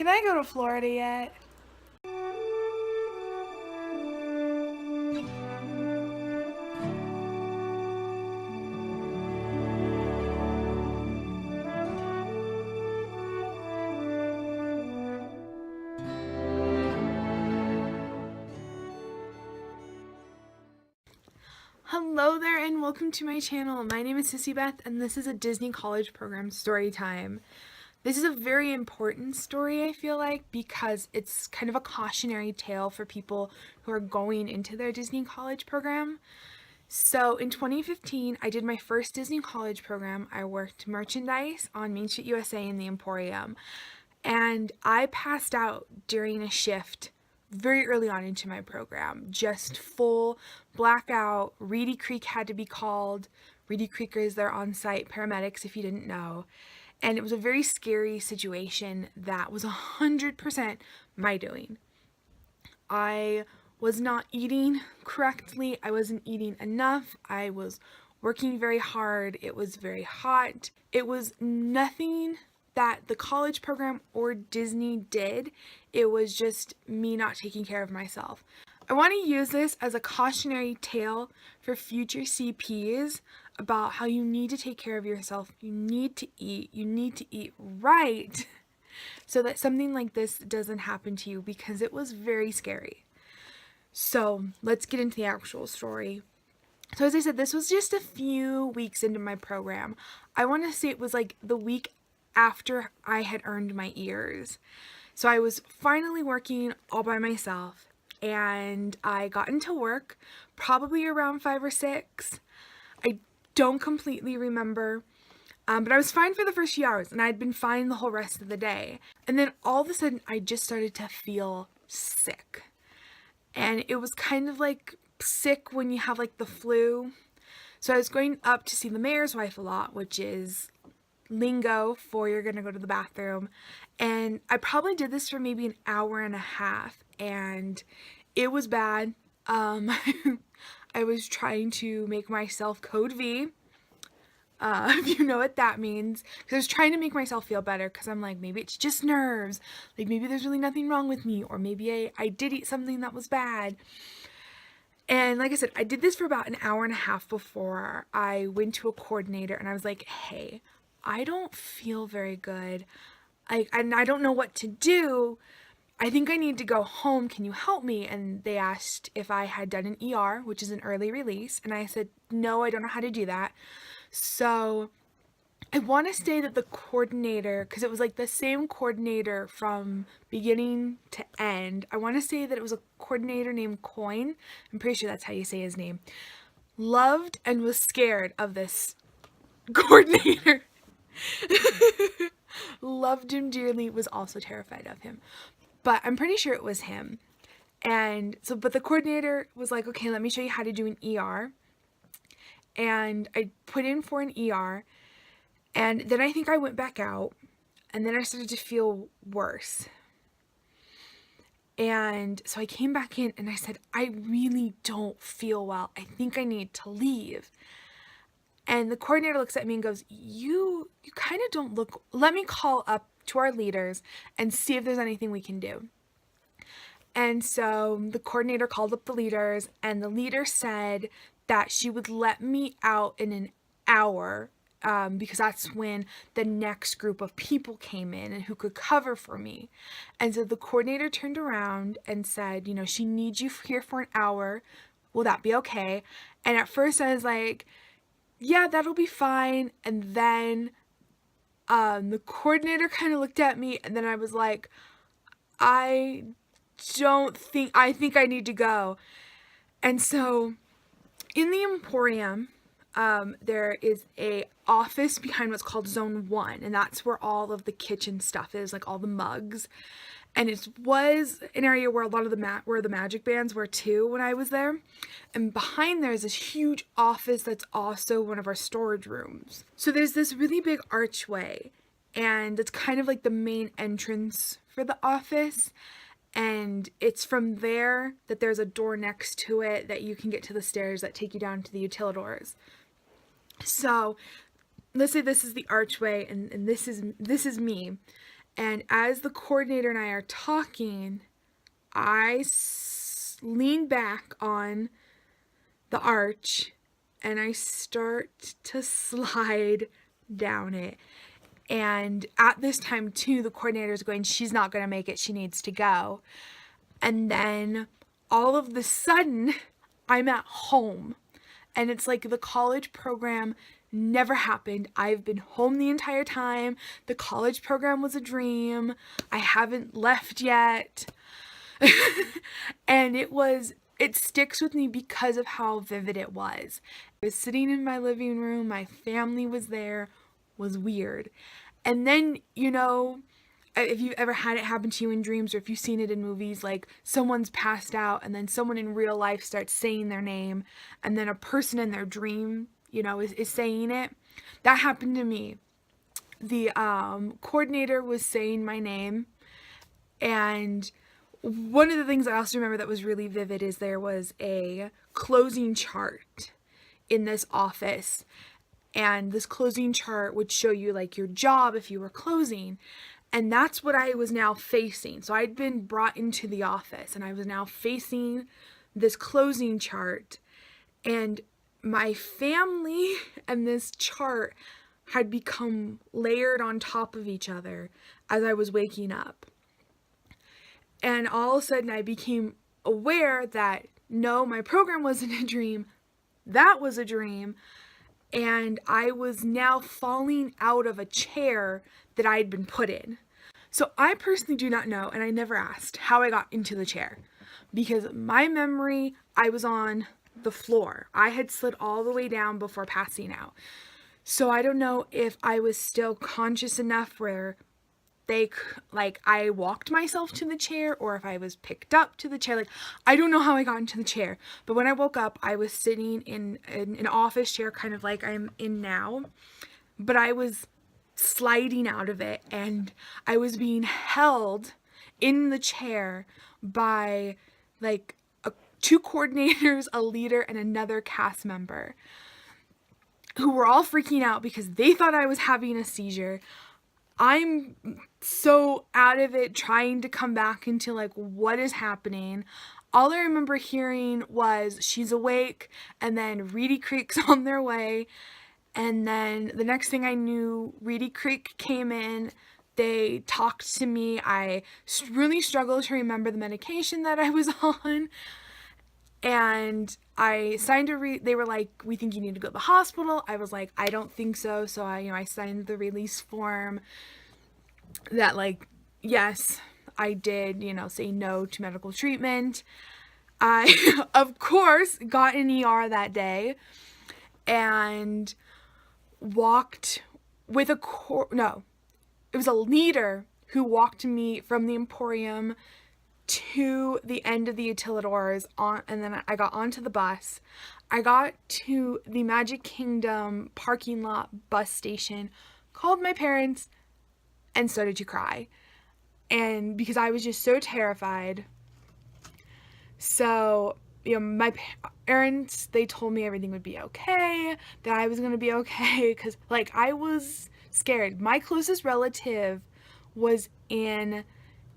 Can I go to Florida yet? Hello there and welcome to my channel. My name is Sissy Beth and this is a Disney College Program story time. This is a very important story, I feel like, because it's kind of a cautionary tale for people who are going into their Disney College Program. So in 2015, I did my first Disney College Program. I worked merchandise on Main Street USA in the Emporium, and I passed out during a shift very early on into my program, just full blackout. Reddy Creek had to be called. Reddy Creekers, they're on-site paramedics if you didn't know. And it was a very scary situation that was 100% my doing. I was not eating correctly. I wasn't eating enough. I was working very hard. It was very hot. It was nothing that the college program or Disney did. It was just me not taking care of myself. I want to use this as a cautionary tale for future CPs about how you need to take care of yourself. You need to eat right so that something like this doesn't happen to you, because it was very scary. So let's get into the actual story. So as I said, this was just a few weeks into my program. I want to say it was like the week after I had earned my ears. So I was finally working all by myself, and I got into work probably around 5 or 6. I don't completely remember, but I was fine for the first few hours, and I'd been fine the whole rest of the day. And then all of a sudden, I just started to feel sick. And it was kind of like sick when you have like the flu. So I was going up to see the mayor's wife a lot, which is lingo for you're gonna go to the bathroom. And I probably did this for maybe an hour and a half, and it was bad. I was trying to make myself code V, if you know what that means, because I was trying to make myself feel better, because I'm like, maybe it's just nerves, like maybe there's really nothing wrong with me, or maybe I did eat something that was bad. And like I said, I did this for about an hour and a half before I went to a coordinator, and I was like, hey, I don't feel very good. And I don't know what to do. I think I need to go home. Can you help me? And they asked if I had done an ER, which is an early release. And I said, no, I don't know how to do that. So I want to say that the coordinator, because it was like the same coordinator from beginning to end. I want to say that it was a coordinator named Coyne. I'm pretty sure that's how you say his name. Loved and was scared of this coordinator. Loved him dearly, was also terrified of him. But I'm pretty sure it was him. And so, but the coordinator was like, okay, let me show you how to do an ER. And I put in for an ER. And then I think I went back out. And then I started to feel worse. And so I came back in and I said, I really don't feel well. I think I need to leave. And the coordinator looks at me and goes, you kind of don't look, let me call up to our leaders and see if there's anything we can do. And so the coordinator called up the leaders, and the leader said that she would let me out in an hour, because that's when the next group of people came in and who could cover for me. And so the coordinator turned around and said, she needs you here for an hour. Will that be okay? And at first I was like, yeah, that'll be fine. And then the coordinator kind of looked at me, and then I was like, I think I need to go. And so in the Emporium, there is a office behind what's called Zone 1, and that's where all of the kitchen stuff is, like all the mugs. And it was an area where a lot of the magic bands were too when I was there. And behind there is this huge office that's also one of our storage rooms. So there's this really big archway, and it's kind of like the main entrance for the office. And it's from there that there's a door next to it that you can get to the stairs that take you down to the utilidors. So let's say this is the archway, and this is me. And as the coordinator and I are talking, I lean back on the arch and I start to slide down it. And at this time too, the coordinator is going, she's not going to make it, she needs to go. And then all of the sudden, I'm at home. And it's like the college program never happened. I've been home the entire time. The college program was a dream. I haven't left yet. And it sticks with me because of how vivid it was. I was sitting in my living room, my family was there, was weird. And then, you know, if you've ever had it happen to you in dreams, or if you've seen it in movies, like someone's passed out and then someone in real life starts saying their name, and then a person in their dream, you know, is saying it. That happened to me. The coordinator was saying my name, and one of the things I also remember that was really vivid is there was a closing chart in this office, and this closing chart would show you like your job if you were closing. And that's what I was now facing. So I'd been brought into the office and I was now facing this closing chart, and my family and this chart had become layered on top of each other as I was waking up. And all of a sudden I became aware that no, my program wasn't a dream, that was a dream. And I was now falling out of a chair that I had been put in. So I personally do not know, and I never asked how I got into the chair, because my memory, I was on the floor. I had slid all the way down before passing out. So I don't know if I was still conscious enough where I walked myself to the chair, or if I was picked up to the chair. Like, I don't know how I got into the chair, but when I woke up, I was sitting in an office chair, kind of like I'm in now, but I was sliding out of it, and I was being held in the chair by like two coordinators, a leader, and another cast member, who were all freaking out because they thought I was having a seizure. I'm so out of it, trying to come back into like what is happening. All I remember hearing was she's awake, and then Reddy Creek's on their way. And then the next thing I knew, Reddy Creek came in. They talked to me. I really struggled to remember the medication that I was on. And I signed they were like, we think you need to go to the hospital. I was like, I don't think so. So I signed the release form that like, yes, I did, say no to medical treatment. I, of course, got an ER that day and walked with it was a leader who walked me from the Emporium to the end of the utilidors and then I got onto the bus. I got to the Magic Kingdom parking lot bus station, called my parents, and started to cry. And because I was just so terrified. So, my parents, they told me everything would be okay, that I was going to be okay, because I was scared. My closest relative was in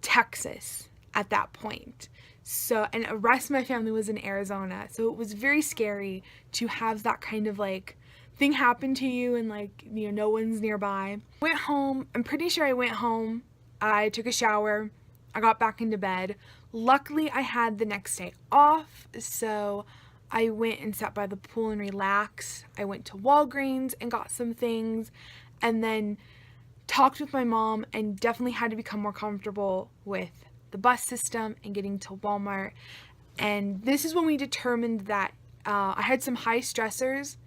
Texas at that point. So, and the rest of my family was in Arizona. So it was very scary to have that kind of thing happen to you and no one's nearby. Went home. I'm pretty sure I went home. I took a shower. I got back into bed. Luckily, I had the next day off. So I went and sat by the pool and relaxed. I went to Walgreens and got some things, and then talked with my mom and definitely had to become more comfortable with the bus system and getting to Walmart. And this is when we determined that I had some high stressors,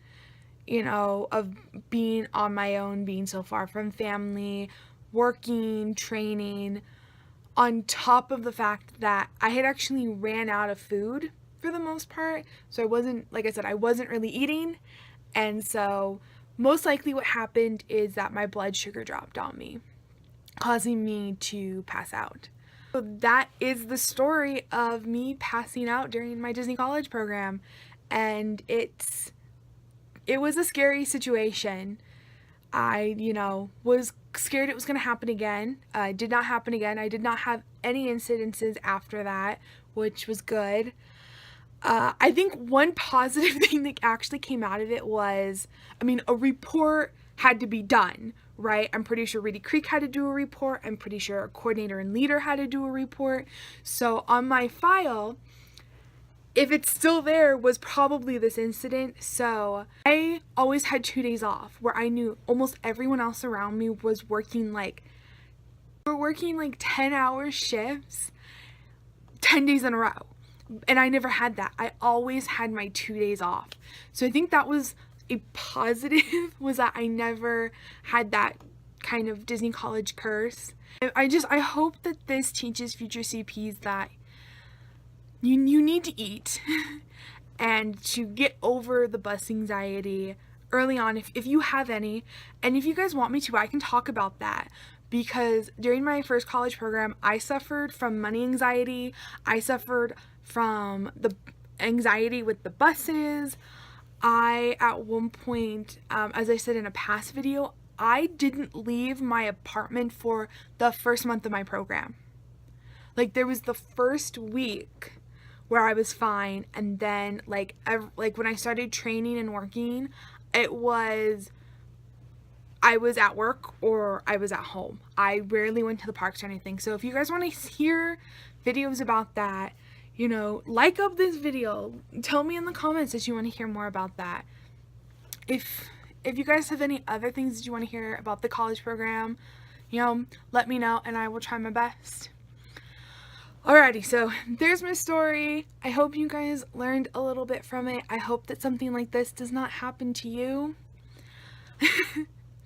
of being on my own, being so far from family, working, training, on top of the fact that I had actually ran out of food for the most part. So I wasn't, like I said, I wasn't really eating. And so most likely what happened is that my blood sugar dropped on me, causing me to pass out. So that is the story of me passing out during my Disney College program. And it was a scary situation. I, was scared it was going to happen again. It did not happen again. I did not have any incidences after that, which was good. I think one positive thing that actually came out of it was, a report had to be done, right? I'm pretty sure Reddy Creek had to do a report. I'm pretty sure a coordinator and leader had to do a report. So on my file, if it's still there, was probably this incident. So I always had 2 days off where I knew almost everyone else around me was working like 10-hour shifts 10 days in a row. And I never had that. I always had my 2 days off. So I think that was a positive, was that I never had that kind of Disney college curse. I hope that this teaches future CPs that you need to eat and to get over the bus anxiety early on if you have any. And if you guys want me to, I can talk about that, because during my first college program, I suffered from money anxiety. I suffered from the anxiety with the buses. I, at one point, as I said in a past video, I didn't leave my apartment for the first month of my program. Like, there was the first week where I was fine, and then like when I started training and working, I was at work or I was at home. I rarely went to the parks or anything. So if you guys want to hear videos about that, like up this video, tell me in the comments that you want to hear more about that. If you guys have any other things that you want to hear about the college program, let me know and I will try my best. Alrighty, so there's my story. I hope you guys learned a little bit from it. I hope that something like this does not happen to you.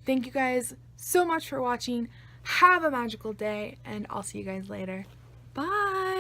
Thank you guys so much for watching. Have a magical day, and I'll see you guys later. Bye!